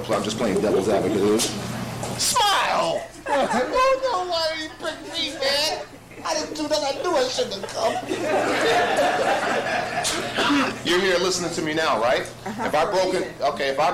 I'm just playing devil's advocate. Smile! No, why did you pick me, man? I didn't do that. I knew I shouldn't have come. You're here listening to me now, right? If I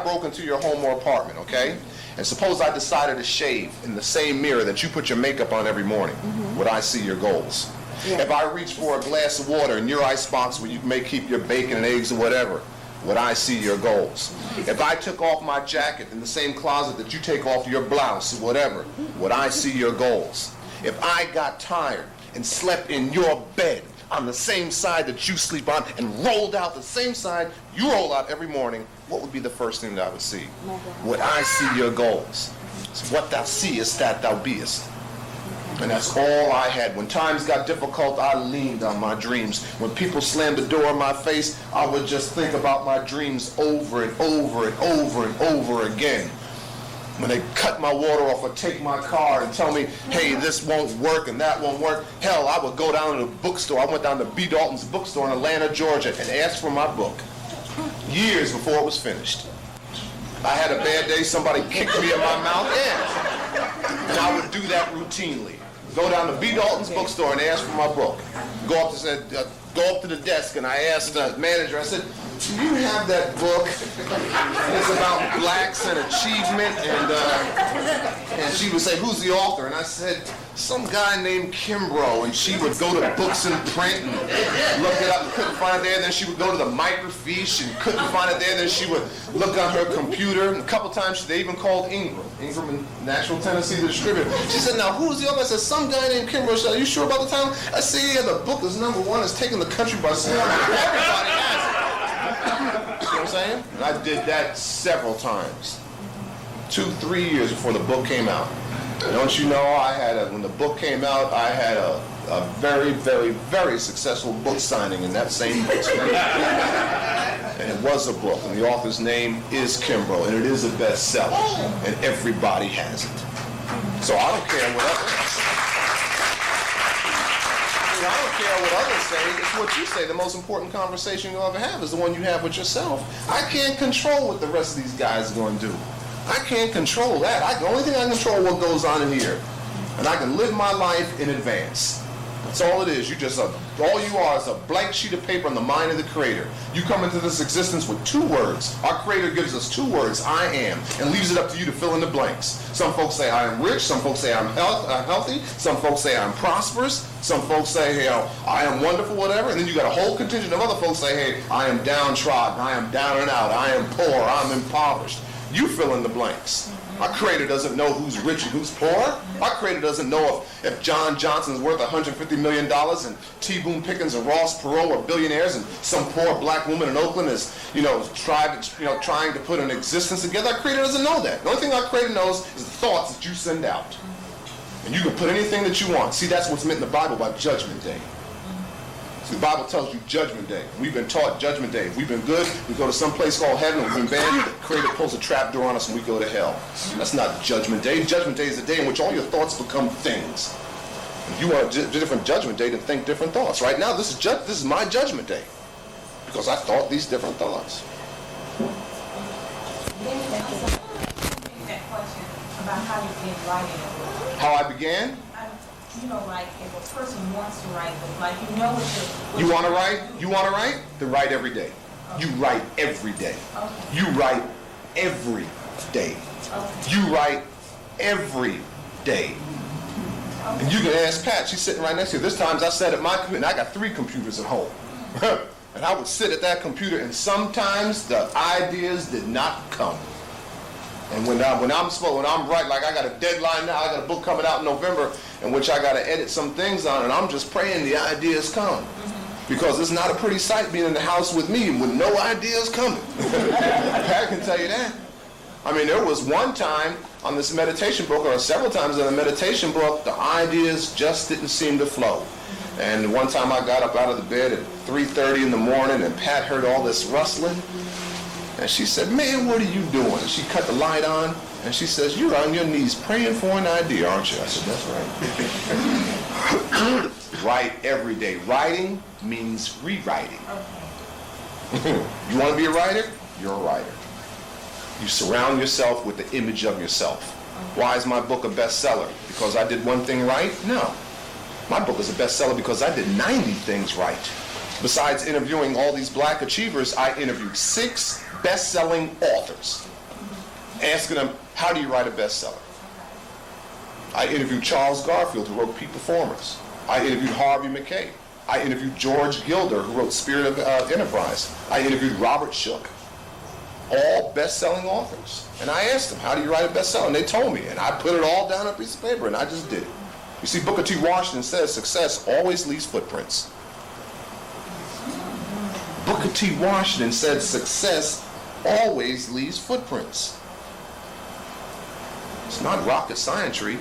broke into your home or apartment, okay? And suppose I decided to shave in the same mirror that you put your makeup on every morning, would I see your goals? Yeah. If I reach for a glass of water in your icebox where you may keep your bacon and eggs or whatever, would I see your goals? If I took off my jacket in the same closet that you take off your blouse or whatever, would I see your goals? If I got tired and slept in your bed on the same side that you sleep on and rolled out the same side you roll out every morning, what would be the first thing that I would see? Would I see your goals? So what thou seest, that thou beest. And that's all I had. When times got difficult, I leaned on my dreams. When people slammed the door in my face, I would just think about my dreams over and over and over and over again. When they cut my water off or take my car and tell me, hey, this won't work and that won't work, hell, I would go down to the bookstore. I went down to B. Dalton's bookstore in Atlanta, Georgia, and asked for my book years before it was finished. I had a bad day, somebody kicked me in my mouth, and I would do that routinely. Go down to B. Dalton's bookstore and ask for my book. Go up to the desk, and I asked the manager, I said, do you have that book? It's about blacks and achievement, and she would say, who's the author? And I said, some guy named Kimbro, and she would go to Books and Print and look it up and couldn't find it there. Then she would go to the microfiche and couldn't find it there. Then she would look on her computer, and a couple times they even called Ingram in Nashville, Tennessee, the distributor. She said, now who's the author? I said, some guy named Kimbro. She said, are you sure about the title? I said, yeah, the book is #1. It's taking the country by storm. Everybody has it. You know what I'm saying? And I did that several times. 2-3 years before the book came out. And don't you know, when the book came out, I had a very, very, very successful book signing in that same bookstore. And it was a book, and the author's name is Kimbro, and it is a bestseller, and everybody has it. So I don't care what others say. It's what you say. The most important conversation you'll ever have is the one you have with yourself. I can't control what the rest of these guys are going to do. I can't control that. The only thing I can control is what goes on in here. And I can live my life in advance. That's all it is. All you are is a blank sheet of paper in the mind of the Creator. You come into this existence with 2 words. Our Creator gives us 2 words, I am, and leaves it up to you to fill in the blanks. Some folks say I am rich. Some folks say I'm healthy. Some folks say I'm prosperous. Some folks say, hey, I am wonderful, whatever. And then you got a whole contingent of other folks say, hey, I am downtrodden. I am down and out. I am poor. I'm impoverished. You fill in the blanks. Our Creator doesn't know who's rich and who's poor. Our Creator doesn't know if John Johnson's worth $150 million and T. Boone Pickens and Ross Perot are billionaires and some poor black woman in Oakland is, trying to put an existence together. Our Creator doesn't know that. The only thing our Creator knows is the thoughts that you send out. And you can put anything that you want. See, that's what's meant in the Bible by Judgment Day. See, the Bible tells you Judgment Day. We've been taught Judgment Day. If we've been good, we go to some place called heaven. If we've been bad, the Creator pulls a trap door on us and we go to hell. That's not Judgment Day. Judgment Day is the day in which all your thoughts become things. If you want a different Judgment Day, then think different thoughts. Right now, this is my Judgment Day because I thought these different thoughts. That question about how you began writing. How I began? If a person wants to write, what you want to write? You want to write? Then write every day. Okay. You write every day. Okay. You write every day. Okay. You write every day. Okay. And you can ask Pat. She's sitting right next to you. There's times I sat at my computer, and I got 3 computers at home. And I would sit at that computer, and sometimes the ideas did not come. And when I'm writing, like I got a deadline now, I got a book coming out in November in which I got to edit some things on, and I'm just praying the ideas come. Because it's not a pretty sight being in the house with me with no ideas coming. Pat can tell you that. I mean, there was one time on this meditation book, or several times in the meditation book, the ideas just didn't seem to flow. And one time I got up out of the bed at 3:30 in the morning, and Pat heard all this rustling. And she said, man, what are you doing? And she cut the light on, and she says, you're on your knees praying for an idea, aren't you? I said, that's right. Write every day. Writing means rewriting. Okay. You want to be a writer? You're a writer. You surround yourself with the image of yourself. Why is my book a bestseller? Because I did one thing right? No. My book is a bestseller because I did 90 things right. Besides interviewing all these black achievers, I interviewed 6 best-selling authors, asking them, how do you write a bestseller? I interviewed Charles Garfield, who wrote Peak Performers. I interviewed Harvey Mackay. I interviewed George Gilder, who wrote Spirit of Enterprise. I interviewed Robert Shook. All best-selling authors. And I asked them, how do you write a bestseller? And they told me, and I put it all down on a piece of paper, and I just did it. You see, Booker T. Washington says success always leaves footprints. Booker T. Washington said success always leaves footprints. It's not rocket science-y.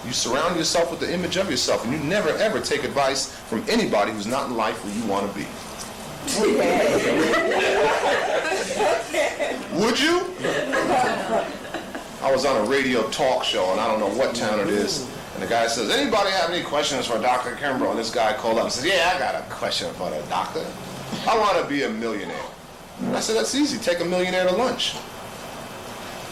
You surround yourself with the image of yourself, and you never ever take advice from anybody who's not in life where you want to be. Would you? I was on a radio talk show, and I don't know what town it is, and the guy says, anybody have any questions for Dr. Kimbro? And this guy called up and said, yeah, I got a question for the doctor. I want to be a millionaire. And I said, that's easy. Take a millionaire to lunch.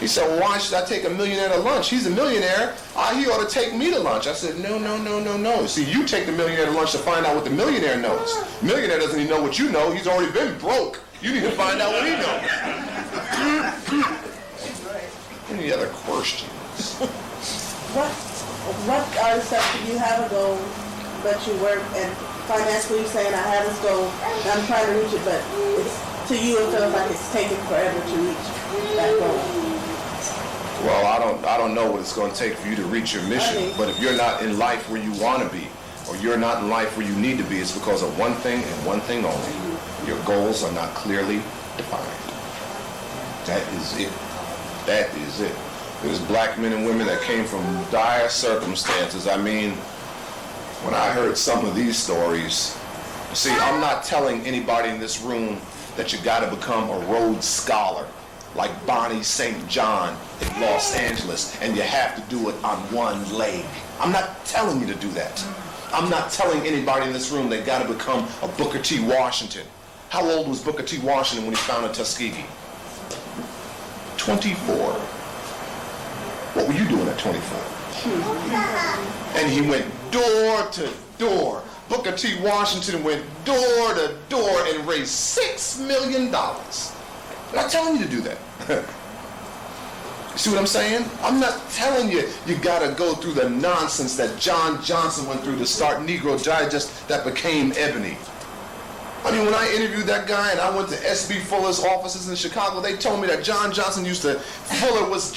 He said, well, why should I take a millionaire to lunch? He's a millionaire. He ought to take me to lunch. I said, no. See, you take the millionaire to lunch to find out what the millionaire knows. Millionaire doesn't even know what you know. He's already been broke. You need to find out what he knows. Any other questions? What are the steps that you have a goal, but you work and financially saying I have this goal and I'm trying to reach it, but it's, to you it feels like it's taking forever to reach that goal? Well, I don't know what it's going to take for you to reach your mission, but if you're not in life where you want to be, or you're not in life where you need to be, it's because of one thing and one thing only. Your goals are not clearly defined. That is it. That is it. There's black men and women that came from dire circumstances. I mean, when I heard some of these stories, see, I'm not telling anybody in this room that you got to become a Rhodes Scholar like Bonnie St. John in Los Angeles, and you have to do it on one leg. I'm not telling you to do that. I'm not telling anybody in this room they got to become a Booker T. Washington. How old was Booker T. Washington when he founded Tuskegee? 24. What were you doing at 24? And he went door to door. Booker T. Washington went door to door and raised $6 million. I'm not telling you to do that. You see what I'm saying? I'm not telling you you got to go through the nonsense that John Johnson went through to start Negro Digest that became Ebony. I mean, when I interviewed that guy and I went to S.B. Fuller's offices in Chicago, they told me that John Johnson Fuller was